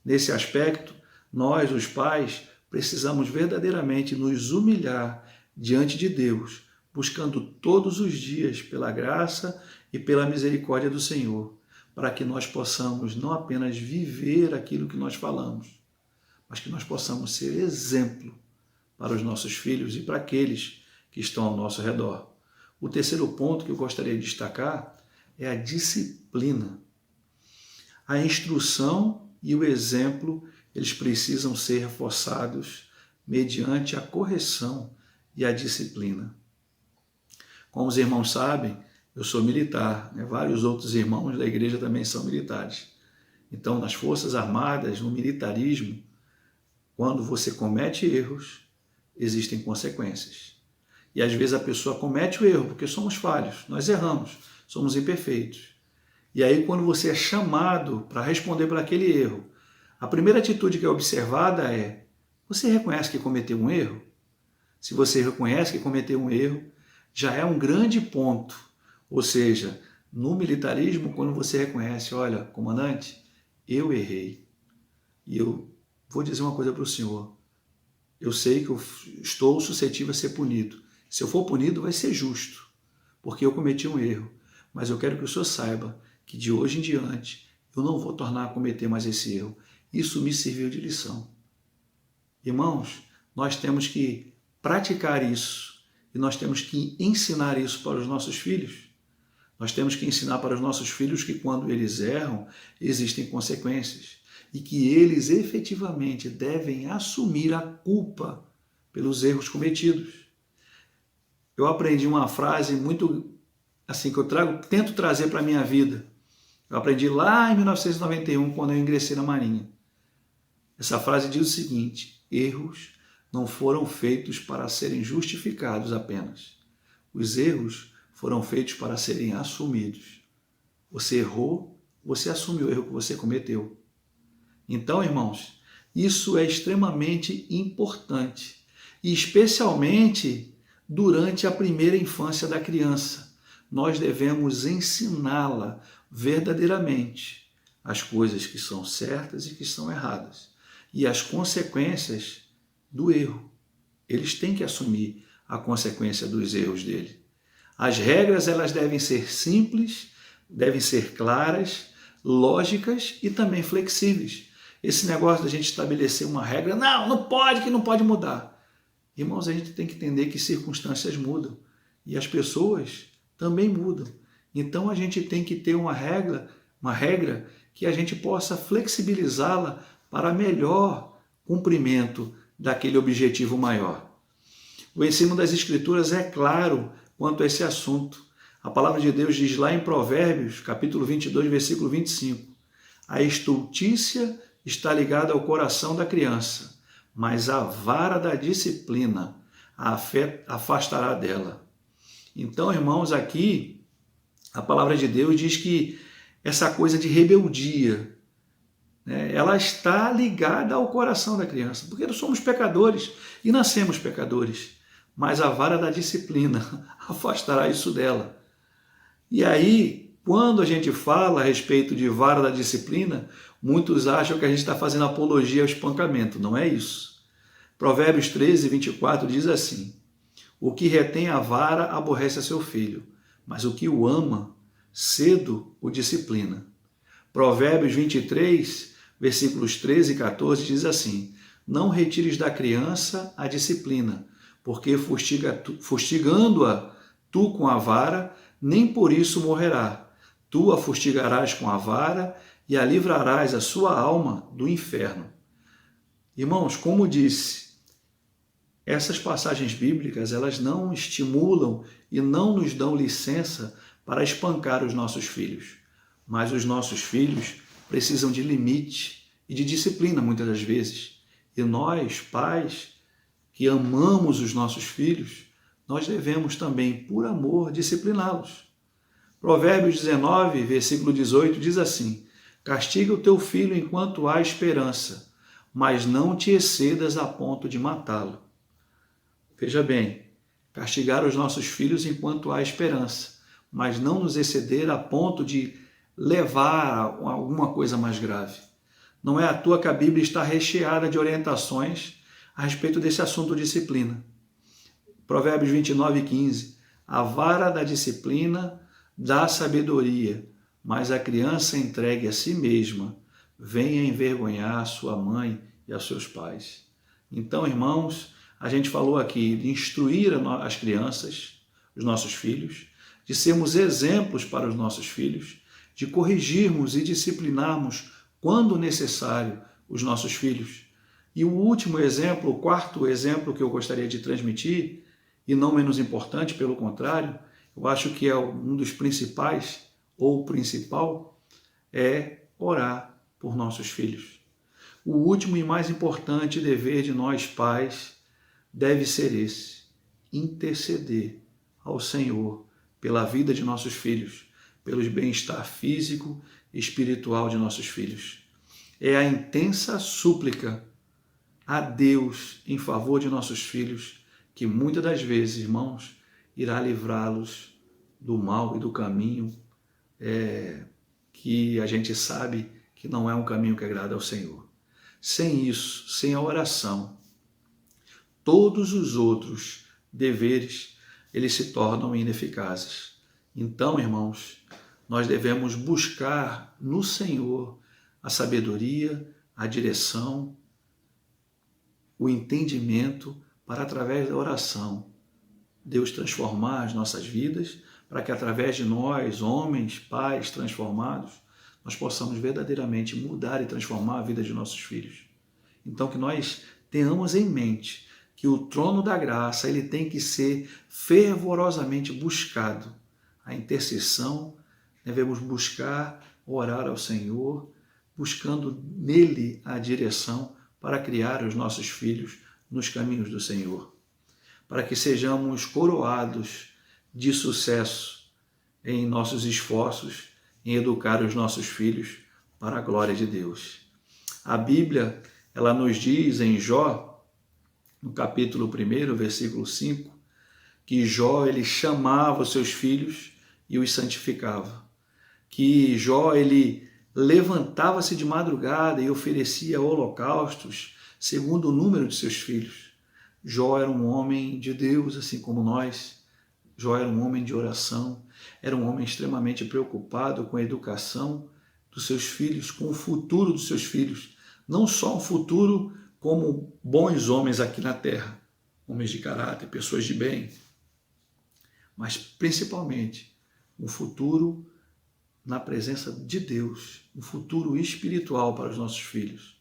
Nesse aspecto, nós, os pais, precisamos verdadeiramente nos humilhar diante de Deus, buscando todos os dias pela graça e pela misericórdia do Senhor, para que nós possamos não apenas viver aquilo que nós falamos, mas que nós possamos ser exemplo para os nossos filhos e para aqueles que estão ao nosso redor. O terceiro ponto que eu gostaria de destacar é a disciplina. A instrução e o exemplo, eles precisam ser reforçados mediante a correção e a disciplina. Como os irmãos sabem, eu sou militar, vários outros irmãos da igreja também são militares. Então, nas Forças Armadas, no militarismo, quando você comete erros, existem consequências. E às vezes a pessoa comete o erro, porque somos falhos, nós erramos, somos imperfeitos. E aí quando você é chamado para responder para aquele erro, a primeira atitude que é observada é, você reconhece que cometeu um erro? Se você reconhece que cometeu um erro, já é um grande ponto. Ou seja, no militarismo, quando você reconhece, olha, comandante, eu errei. E eu vou dizer uma coisa para o senhor. Eu sei que eu estou suscetível a ser punido. Se eu for punido, vai ser justo, porque eu cometi um erro. Mas eu quero que o senhor saiba que de hoje em diante eu não vou tornar a cometer mais esse erro. Isso me serviu de lição. Irmãos, nós temos que praticar isso e nós temos que ensinar isso para os nossos filhos. Nós temos que ensinar para os nossos filhos que quando eles erram, existem consequências e que eles efetivamente devem assumir a culpa pelos erros cometidos. Eu aprendi uma frase muito assim que eu tento trazer para a minha vida. Eu aprendi lá em 1991, quando eu ingressei na Marinha. Essa frase diz o seguinte: erros não foram feitos para serem justificados apenas. Os erros foram feitos para serem assumidos. Você errou, você assumiu o erro que você cometeu. Então, irmãos, isso é extremamente importante, e especialmente durante a primeira infância da criança. Nós devemos ensiná-la verdadeiramente as coisas que são certas e que são erradas, e as consequências do erro. Eles têm que assumir a consequência dos erros dele. As regras, elas devem ser simples, devem ser claras, lógicas e também flexíveis. Esse negócio da gente estabelecer uma regra, não pode, que não pode mudar. Irmãos, a gente tem que entender que circunstâncias mudam e as pessoas também mudam. Então a gente tem que ter uma regra que a gente possa flexibilizá-la para melhor cumprimento daquele objetivo maior. O ensino das Escrituras é claro quanto a esse assunto. A palavra de Deus diz lá em Provérbios, capítulo 22, versículo 25, a estultícia está ligada ao coração da criança, mas a vara da disciplina a afastará dela. Então, irmãos, aqui a palavra de Deus diz que essa coisa de rebeldia, né, ela está ligada ao coração da criança, porque nós somos pecadores e nascemos pecadores, mas a vara da disciplina afastará isso dela. E aí, quando a gente fala a respeito de vara da disciplina, muitos acham que a gente está fazendo apologia ao espancamento. Não é isso. Provérbios 13, 24 diz assim: o que retém a vara aborrece a seu filho, mas o que o ama, cedo o disciplina. Provérbios 23, versículos 13 e 14 diz assim: não retires da criança a disciplina, porque fustigando-a tu com a vara, nem por isso morrerá. Tu a fustigarás com a vara e a livrarás a sua alma do inferno. Irmãos, como disse, essas passagens bíblicas, elas não estimulam e não nos dão licença para espancar os nossos filhos. Mas os nossos filhos precisam de limite e de disciplina muitas das vezes. E nós, pais, que amamos os nossos filhos, nós devemos também, por amor, discipliná-los. Provérbios 19, versículo 18, diz assim: castiga o teu filho enquanto há esperança, mas não te excedas a ponto de matá-lo. Veja bem, castigar os nossos filhos enquanto há esperança, mas não nos exceder a ponto de levar a alguma coisa mais grave. Não é à toa que a Bíblia está recheada de orientações a respeito desse assunto disciplina. Provérbios 29, 15. A vara da disciplina dá sabedoria, mas a criança entregue a si mesma venha envergonhar a sua mãe e a seus pais. Então, irmãos, a gente falou aqui de instruir as crianças, os nossos filhos, de sermos exemplos para os nossos filhos, de corrigirmos e disciplinarmos, quando necessário, os nossos filhos. E o último exemplo, o quarto exemplo que eu gostaria de transmitir, e não menos importante, pelo contrário, eu acho que é um dos principais, ou o principal, é orar por nossos filhos. O último e mais importante dever de nós pais deve ser esse: interceder ao Senhor pela vida de nossos filhos, pelo bem-estar físico e espiritual de nossos filhos. É a intensa súplica a Deus em favor de nossos filhos que muitas das vezes, irmãos, irá livrá-los do mal e do caminho que a gente sabe que não é um caminho que agrada ao Senhor. Sem isso, sem a oração, todos os outros deveres, eles se tornam ineficazes. Então, irmãos, nós devemos buscar no Senhor a sabedoria, a direção, o entendimento para, através da oração, Deus transformar as nossas vidas, para que através de nós, homens, pais transformados, nós possamos verdadeiramente mudar e transformar a vida de nossos filhos. Então que nós tenhamos em mente que o trono da graça ele tem que ser fervorosamente buscado. A intercessão, devemos buscar, orar ao Senhor, buscando nele a direção para criar os nossos filhos nos caminhos do Senhor, para que sejamos coroados de sucesso em nossos esforços em educar os nossos filhos para a glória de Deus. A Bíblia, ela nos diz em Jó, no capítulo 1, versículo 5, que Jó ele chamava os seus filhos e os santificava. Que Jó ele levantava-se de madrugada e oferecia holocaustos segundo o número de seus filhos. Jó era um homem de Deus, assim como nós. Jó era um homem de oração, era um homem extremamente preocupado com a educação dos seus filhos, com o futuro dos seus filhos. Não só um futuro como bons homens aqui na terra, homens de caráter, pessoas de bem, mas principalmente um futuro na presença de Deus, um futuro espiritual para os nossos filhos.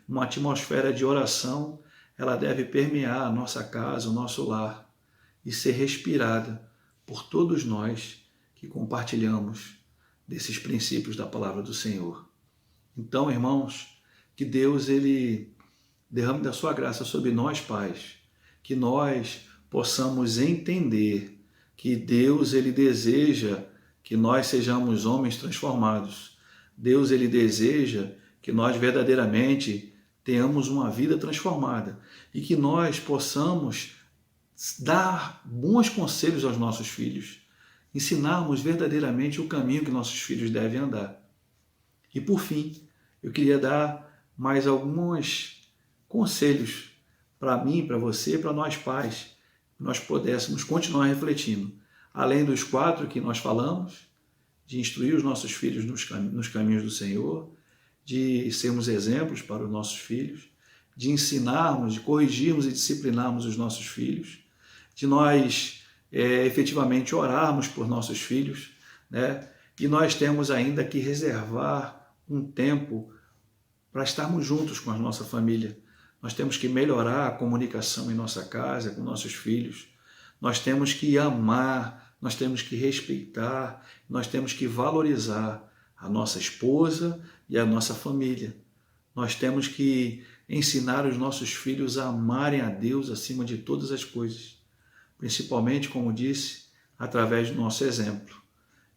Uma atmosfera de oração, ela deve permear a nossa casa, o nosso lar, e ser respirada por todos nós que compartilhamos desses princípios da palavra do Senhor. Então, irmãos, que Deus ele derrame da sua graça sobre nós, pais, que nós possamos entender que Deus ele deseja que nós sejamos homens transformados. Deus ele deseja que nós verdadeiramente tenhamos uma vida transformada e que nós possamos dar bons conselhos aos nossos filhos, ensinarmos verdadeiramente o caminho que nossos filhos devem andar. E por fim, eu queria dar mais alguns conselhos para mim, para você, para nós pais, que nós pudéssemos continuar refletindo. Além dos 4 que nós falamos, de instruir os nossos filhos nos caminhos do Senhor, de sermos exemplos para os nossos filhos, de ensinarmos, de corrigirmos e disciplinarmos os nossos filhos, de nós efetivamente orarmos por nossos filhos, né? E nós temos ainda que reservar um tempo para estarmos juntos com a nossa família. Nós temos que melhorar a comunicação em nossa casa, com nossos filhos. Nós temos que amar, nós temos que respeitar, nós temos que valorizar a nossa esposa e a nossa família. Nós temos que ensinar os nossos filhos a amarem a Deus acima de todas as coisas, principalmente, como disse, através do nosso exemplo.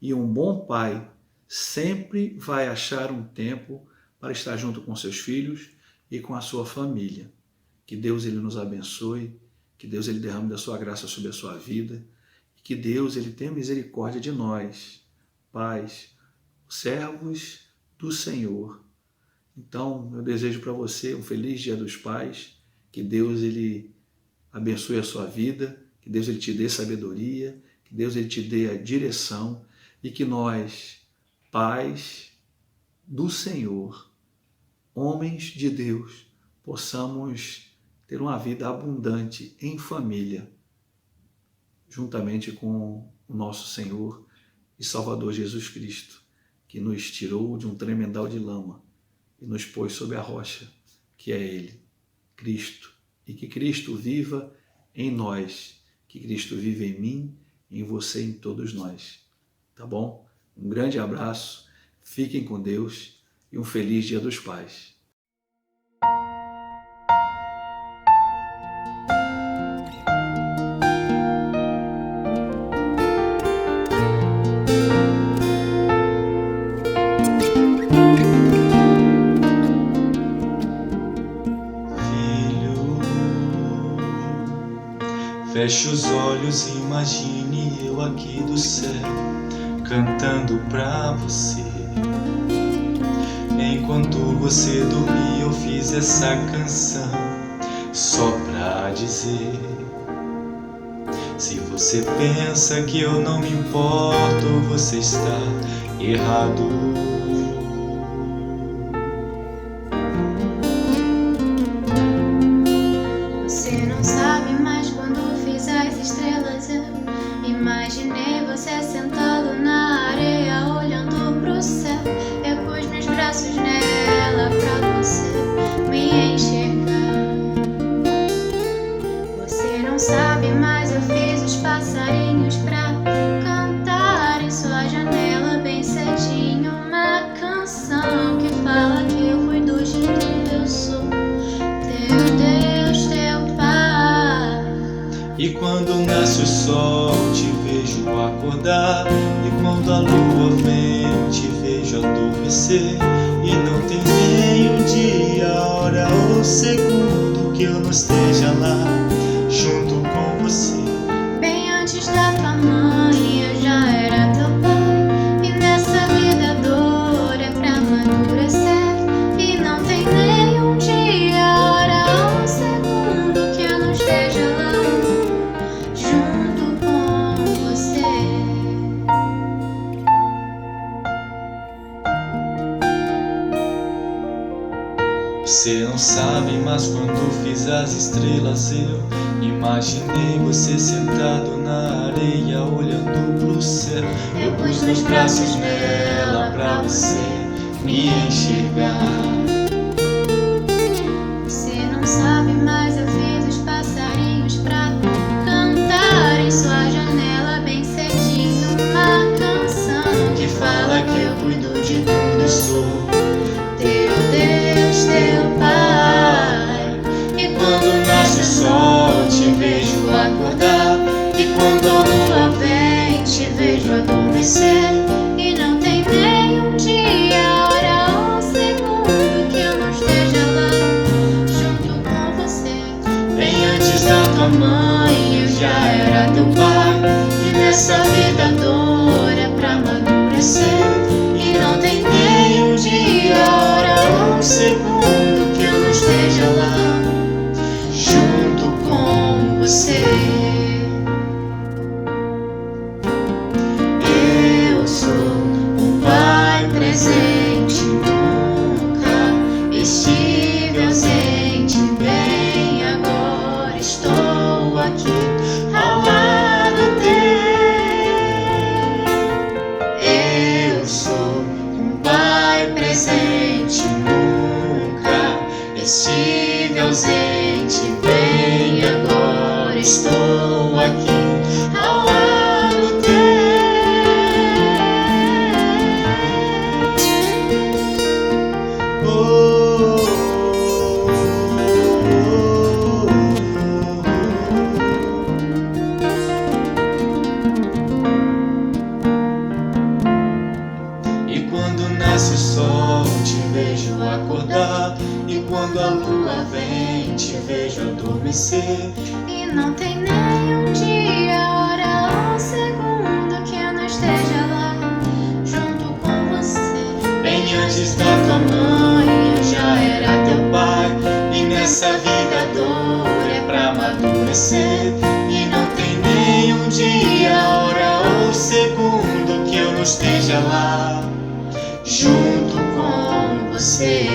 E um bom pai sempre vai achar um tempo para estar junto com seus filhos e com a sua família. Que Deus ele nos abençoe, que Deus ele derrame da sua graça sobre a sua vida, e que Deus ele tenha misericórdia de nós, pais, servos do Senhor. Então, eu desejo para você um feliz Dia dos Pais, que Deus ele abençoe a sua vida, que Deus ele te dê sabedoria, que Deus ele te dê a direção e que nós, pais do Senhor, homens de Deus, possamos ter uma vida abundante em família, juntamente com o nosso Senhor e Salvador Jesus Cristo, que nos tirou de um tremendal de lama e nos pôs sob a rocha, que é Ele, Cristo, e que Cristo viva em nós, que Cristo viva em mim, em você e em todos nós. Tá bom? Um grande abraço, fiquem com Deus e um feliz Dia dos Pais. Feche os olhos e imagine eu aqui do céu, cantando pra você. Enquanto você dormia eu fiz essa canção, só pra dizer. Se você pensa que eu não me importo, você está errado. Você não sabe, mas quando fiz as estrelas você sentado na areia, olhando pro céu. Eu pus meus braços nela pra você me enxergar. Você não sabe, mas eu fiz os passarinhos pra cantar em sua janela bem cedinho. Uma canção que fala que eu cuido de tudo. Eu sou teu Deus, teu Pai. E quando nasce o sol te vejo acordar, e quando a lua vem te vejo adormecer. E não tem nem um dia, hora ou segundo que eu não esteja lá junto com você. Bem antes da tua mãe eu já era teu pai, e nessa vida a dor é pra amadurecer. E não tem nem um dia, hora ou segundo que eu não esteja lá junto com você. Você não sabe, mas quando fiz as estrelas eu imaginei você sentado na areia olhando pro céu. Eu pus meus braços nela pra você me enxergar. Você não sabe, mas eu fiz os passarinhos pra cantar em sua janela bem cedinho. Uma canção que fala que eu cuido de tudo e sou teu Deus, teu Pai. E quando nasce o sol te vejo acordar, e quando a lua vem te vejo adormecer. E não tem nem um dia, hora ou segundo que eu não esteja lá junto com você. Bem antes da tua mãe eu já era teu pai, e nessa vida a dor é pra amadurecer. E não tem nem um dia, hora ou segundo que eu não esteja lá junto com você. Eu sou um pai presente, nunca estive ausente. Bem, agora estou aqui ao lado teu. Eu sou um pai presente, nunca estive ausente. Bem, agora estou aqui ao lado teu. E quando nasce o sol te vejo acordar, e quando a lua vem te vejo adormecer. E não tem nem um dia, hora ou segundo que eu não esteja lá junto com você. Bem antes da tua mãe eu já era teu pai, e nessa vida a dor é pra amadurecer. E não tem nem um dia, hora ou segundo que eu não esteja lá junto com você.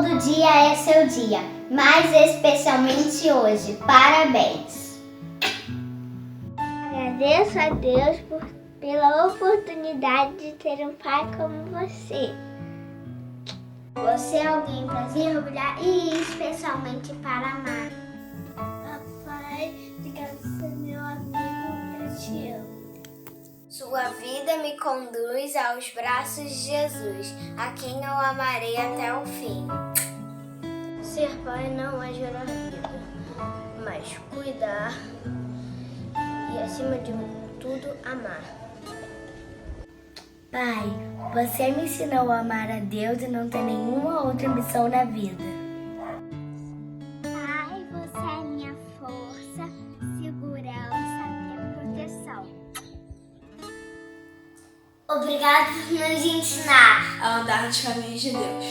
Todo dia é seu dia, mas especialmente hoje. Parabéns! Agradeço a Deus pela oportunidade de ter um pai como você. Você é alguém para se orgulhar e especialmente para amar. Papai, obrigado por ser meu amigo, eu te amo. Sua vida me conduz aos braços de Jesus, a quem eu amarei até o fim. Ser pai não é gerar vida, mas cuidar e, acima de tudo, amar. Pai, você me ensinou a amar a Deus e não ter nenhuma outra missão na vida. Pai, você é minha força, segurança e proteção. Obrigado por nos ensinar a andar nos caminhos de Deus.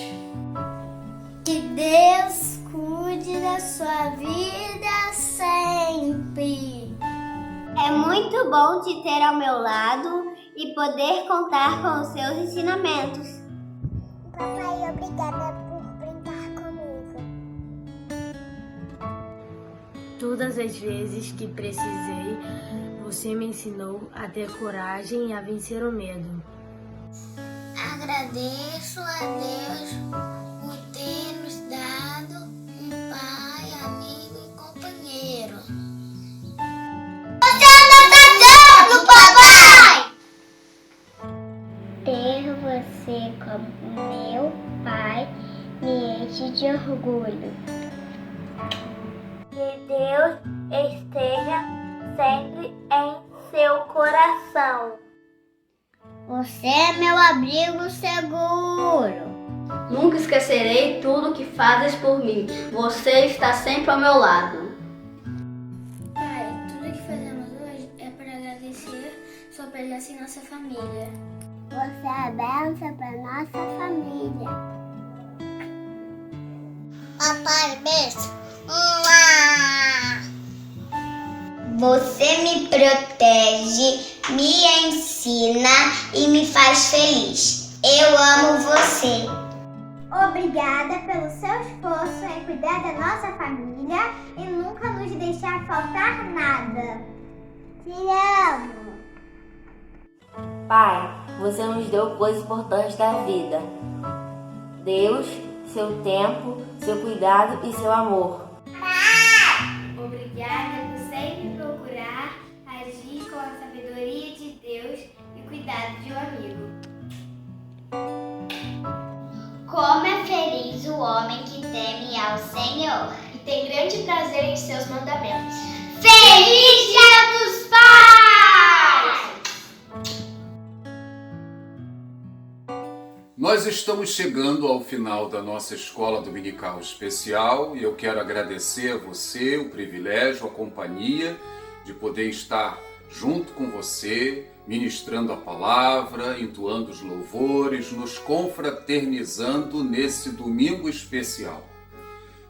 Que Deus cuide da sua vida sempre. É muito bom te ter ao meu lado e poder contar com os seus ensinamentos. Papai, obrigada por brincar comigo. Todas as vezes que precisei, você me ensinou a ter coragem e a vencer o medo. Agradeço a Deus por ter nos dado um pai, amigo e companheiro. Você não tá dando, papai! Ter você como meu pai me enche de orgulho. Que Deus esteja sempre em seu coração. Você é meu abrigo seguro. Nunca esquecerei tudo que fazes por mim. Você está sempre ao meu lado. Pai, tudo que fazemos hoje é para agradecer sua presença em nossa família. Você é a bênção para nossa família. Papai, beijo. Você me protege, me ensina e me faz feliz. Eu amo você. Obrigada pelo seu esforço em cuidar da nossa família e nunca nos deixar faltar nada. Te amo. Pai, você nos deu coisas importantes da vida. Deus, seu tempo, seu cuidado e seu amor. Obrigada por sempre procurar agir com a sabedoria de Deus e cuidado de um amigo. Como é feliz o homem que teme ao Senhor E tem grande prazer em seus mandamentos. Feliz Dia dos Pais! Nós estamos chegando ao final da nossa escola dominical especial e eu quero agradecer a você o privilégio, a companhia de poder estar junto com você, ministrando a palavra, entoando os louvores, nos confraternizando nesse domingo especial.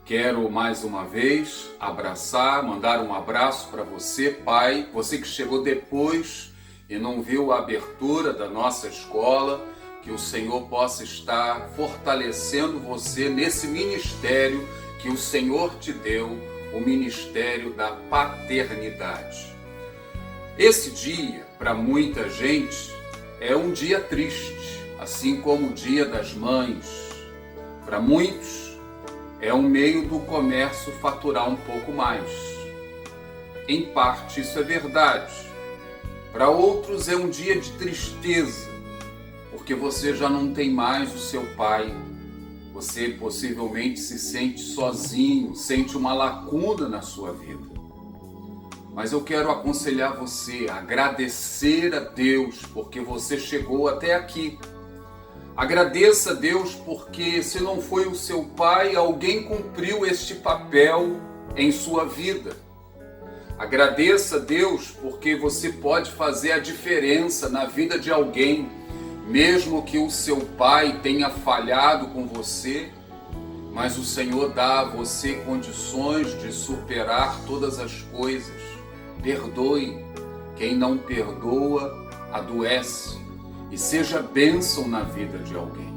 Quero mais uma vez abraçar, mandar um abraço para você, pai, você que chegou depois e não viu a abertura da nossa escola. Que o Senhor possa estar fortalecendo você nesse ministério que o Senhor te deu, o ministério da paternidade. Esse dia, para muita gente, é um dia triste, assim como o Dia das Mães. Para muitos, é um meio do comércio faturar um pouco mais. Em parte, isso é verdade. Para outros, é um dia de tristeza, porque você já não tem mais o seu pai, você possivelmente se sente sozinho, sente uma lacuna na sua vida. Mas eu quero aconselhar você a agradecer a Deus porque você chegou até aqui. Agradeça a Deus porque se não foi o seu pai, alguém cumpriu este papel em sua vida. Agradeça a Deus porque você pode fazer a diferença na vida de alguém. Mesmo que o seu pai tenha falhado com você, mas o Senhor dá a você condições de superar todas as coisas. Perdoe. Quem não perdoa, adoece. E seja bênção na vida de alguém.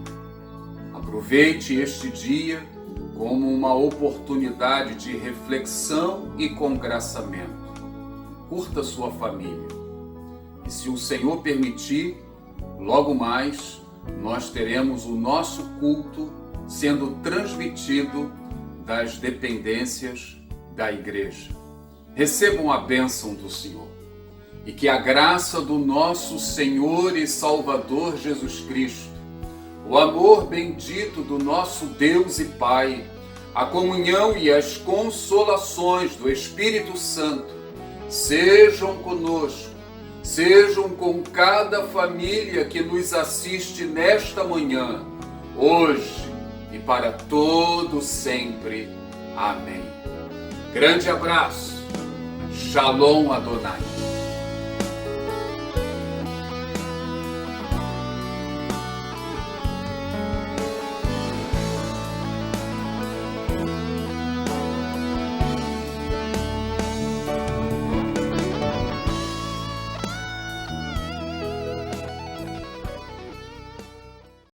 Aproveite este dia como uma oportunidade de reflexão e congraçamento. Curta sua família. E se o Senhor permitir, logo mais nós teremos o nosso culto sendo transmitido das dependências da igreja. Recebam a bênção do Senhor e que a graça do nosso Senhor e Salvador Jesus Cristo, o amor bendito do nosso Deus e Pai, a comunhão e as consolações do Espírito Santo sejam conosco, sejam com cada família que nos assiste nesta manhã, hoje e para todo sempre. Amém. Grande abraço. Shalom Adonai.